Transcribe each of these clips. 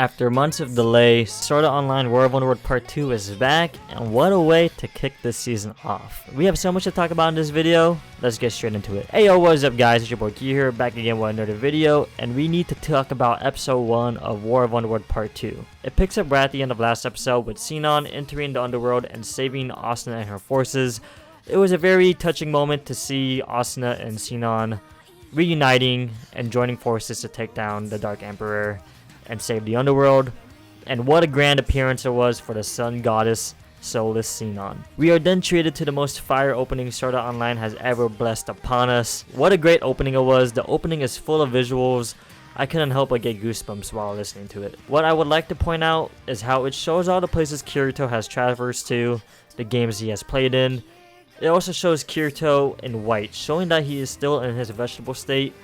After months of delay, Sword Art Online War of Underworld Part 2 is back, and what a way to kick this season off. We have so much to talk about in this video, let's get straight into it. Hey yo, what is up guys, it's your boy Key here, back again with another video, and we need to talk about episode 1 of War of Underworld Part 2. It picks up right at the end of last episode with Sinon entering the underworld and saving Asuna and her forces. It was a very touching moment to see Asuna and Sinon reuniting and joining forces to take down the Dark Emperor and save the underworld, and what a grand appearance it was for the sun goddess soulless Sinon. We are then treated to the most fire opening Sword Art Online has ever blessed upon us. What a great opening it was. The opening is full of visuals. I couldn't help but get goosebumps while listening to it. What I would like to point out is how it shows all the places Kirito has traversed to, the games he has played in. It also shows Kirito in white, showing that he is still in his vegetable state.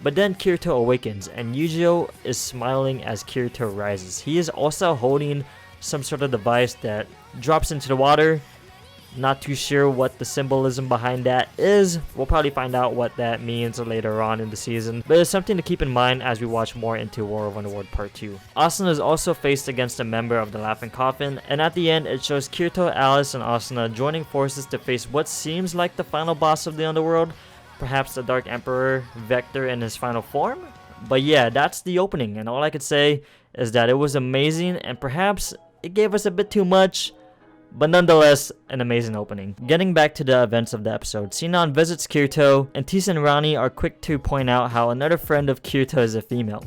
But then Kirito awakens, and Yujiro is smiling as Kirito rises. He is also holding some sort of device that drops into the water. Not too sure what the symbolism behind that is. We'll probably find out what that means later on in the season. But it's something to keep in mind as we watch more into War of Underworld Part 2. Asuna is also faced against a member of the Laughing Coffin, and at the end it shows Kirito, Alice, and Asuna joining forces to face what seems like the final boss of the underworld. Perhaps the Dark Emperor, Vector in his final form? But yeah, that's the opening, and all I could say is that it was amazing, and perhaps it gave us a bit too much, but nonetheless, an amazing opening. Getting back to the events of the episode, Sinon visits Kirito, and Tis and Rani are quick to point out how another friend of Kirito is a female.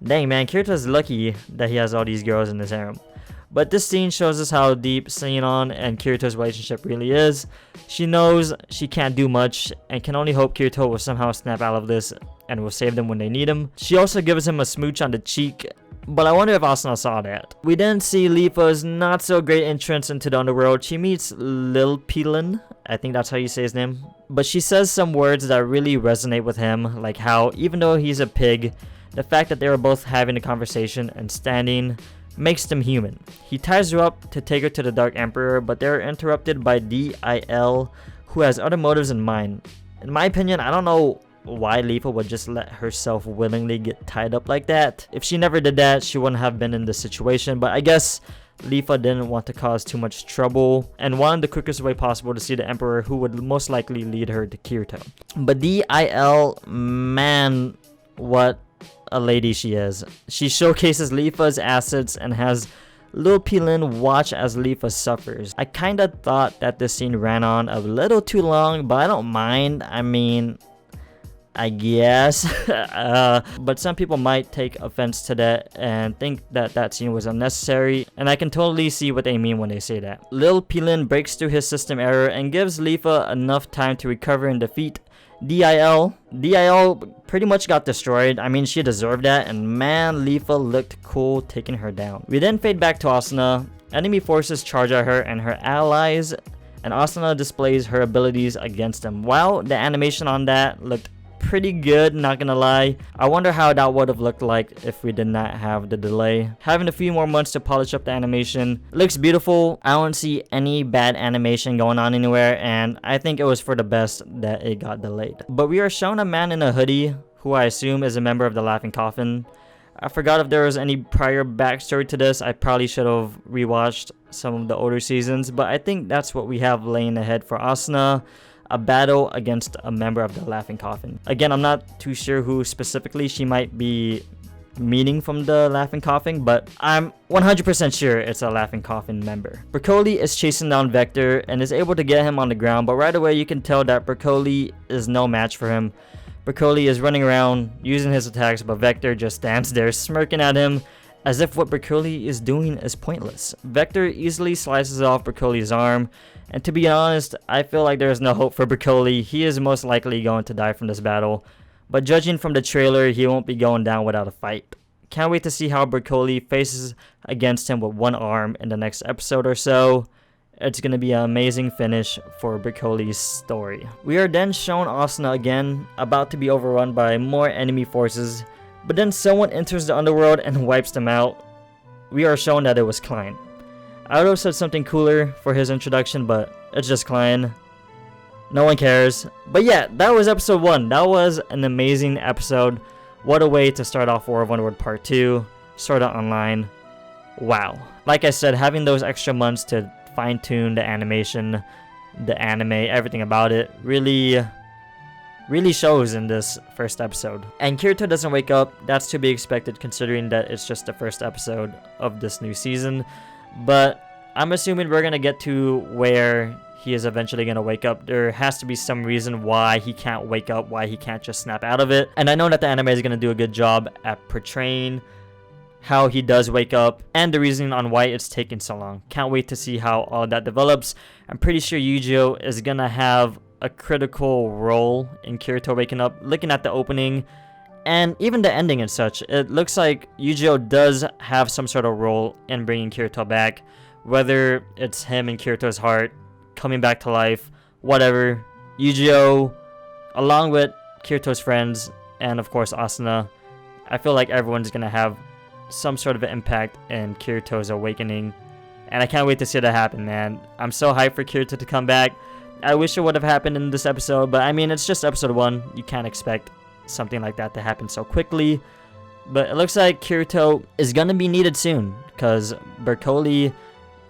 Dang man, Kirito's lucky that he has all these girls in his harem. But this scene shows us how deep Sinon and Kirito's relationship really is. She knows she can't do much and can only hope Kirito will somehow snap out of this and will save them when they need him. She also gives him a smooch on the cheek, but I wonder if Asuna saw that. We then see Leafa's not so great entrance into the underworld. She meets Lilpilin, I think that's how you say his name. But she says some words that really resonate with him, like how even though he's a pig, the fact that they were both having a conversation and standing makes them human. He ties her up to take her to the Dark Emperor, but they're interrupted by DIL, who has other motives in mind. In my opinion, I don't know why Leafa would just let herself willingly get tied up like that. If she never did that, she wouldn't have been in this situation, but I guess Leafa didn't want to cause too much trouble and wanted the quickest way possible to see the Emperor, who would most likely lead her to Kirito. But DIL, man, what a lady she is. She showcases Leafa's assets and has Lilpilin watch as Leafa suffers. I kinda thought that this scene ran on a little too long, but I don't mind. I mean, I guess. But some people might take offense to that and think that that scene was unnecessary, and I can totally see what they mean when they say that. Lilpilin breaks through his system error and gives Leafa enough time to recover and defeat DIL. DIL pretty much got destroyed. I mean, she deserved that, and man, Leafa looked cool taking her down. We then fade back to Asuna. Enemy forces charge at her and her allies, and Asuna displays her abilities against them. Wow, the animation on that looked pretty good, not gonna lie. I wonder how that would have looked like if we did not have the delay. Having a few more months to polish up the animation. It looks beautiful. I don't see any bad animation going on anywhere, and I think it was for the best that it got delayed. But we are shown a man in a hoodie, who I assume is a member of the Laughing Coffin. I forgot if there was any prior backstory to this. I probably should have rewatched some of the older seasons, but I think that's what we have laying ahead for Asuna. A battle against a member of the Laughing Coffin. Again, I'm not too sure who specifically she might be meeting from the Laughing Coffin, but I'm 100% sure it's a Laughing Coffin member. Broccoli is chasing down Vector and is able to get him on the ground, but right away you can tell that Broccoli is no match for him. Broccoli is running around using his attacks, but Vector just stands there smirking at him as if what Broccoli is doing is pointless. Vector easily slices off Broccoli's arm, and to be honest, I feel like there is no hope for Broccoli. He is most likely going to die from this battle, but judging from the trailer, he won't be going down without a fight. Can't wait to see how Broccoli faces against him with one arm in the next episode or so. It's going to be an amazing finish for Broccoli's story. We are then shown Asuna again, about to be overrun by more enemy forces, but then someone enters the underworld and wipes them out. We are shown that it was Klein. I would have said something cooler for his introduction, but it's just Klein. No one cares. But yeah, that was episode 1. That was an amazing episode. What a way to start off War of Underworld Part 2. Sword Art Online. Wow. Like I said, having those extra months to fine-tune the animation, the anime, everything about it really shows in this first episode. And Kirito doesn't wake up. That's to be expected considering that it's just the first episode of this new season. But I'm assuming we're gonna get to where he is eventually gonna wake up. There has to be some reason why he can't wake up, why he can't just snap out of it. And I know that the anime is gonna do a good job at portraying how he does wake up and the reason on why it's taking so long. Can't wait to see how all that develops. I'm pretty sure Yu-Gi-Oh is gonna have a critical role in Kirito waking up. Looking at the opening and even the ending and such, it looks like Yu-Gi-Oh does have some sort of role in bringing Kirito back, whether it's him and Kirito's heart coming back to life, whatever. Yu-Gi-Oh along with Kirito's friends and of course Asuna, I feel like everyone's gonna have some sort of an impact in Kirito's awakening, and I can't wait to see that happen, man. I'm so hyped for Kirito to come back. I wish it would have happened in this episode, but I mean, it's just episode 1. You can't expect something like that to happen so quickly. But it looks like Kirito is gonna be needed soon, because Berkoli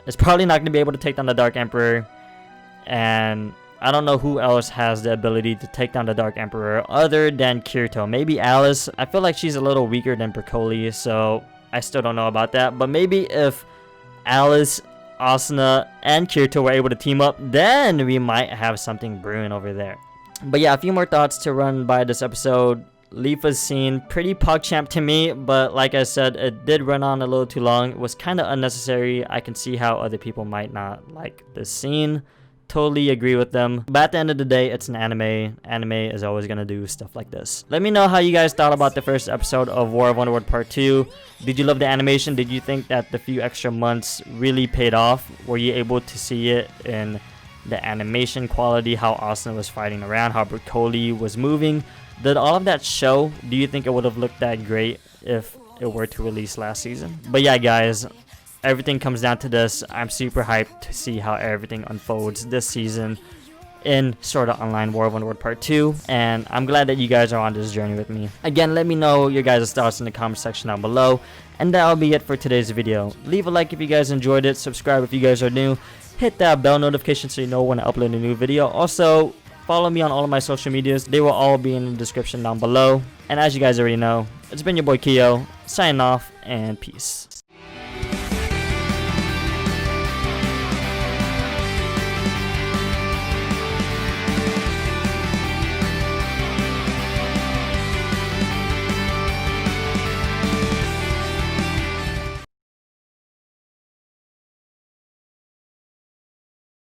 is probably not gonna be able to take down the Dark Emperor, and I don't know who else has the ability to take down the Dark Emperor other than Kirito. Maybe Alice. I feel like she's a little weaker than Berkoli, so I still don't know about that. But maybe if Alice, Asuna, and Kirito were able to team up, then we might have something brewing over there. But yeah, a few more thoughts to run by this episode. Leafa's scene, pretty PogChamp to me, but like I said, it did run on a little too long. It was kind of unnecessary. I can see how other people might not like this scene. Totally agree with them. But at the end of the day, it's an anime. Anime is always gonna do stuff like this. Let me know how you guys thought about the first episode of War of Underworld Part 2. Did you love the animation? Did you think that the few extra months really paid off? Were you able to see it in the animation quality, how Asuna was fighting around, how Berkoli was moving? Did all of that show? Do you think it would have looked that great if it were to release last season? But yeah, guys, everything comes down to this. I'm super hyped to see how everything unfolds this season in Sword Art Online War of Underworld Part 2, and I'm glad that you guys are on this journey with me. Again, let me know your guys' thoughts in the comment section down below, and that'll be it for today's video. Leave a like if you guys enjoyed it, subscribe if you guys are new, hit that bell notification so you know when I upload a new video. Also, follow me on all of my social medias. They will all be in the description down below. And as you guys already know, it's been your boy Kyo, signing off, and peace.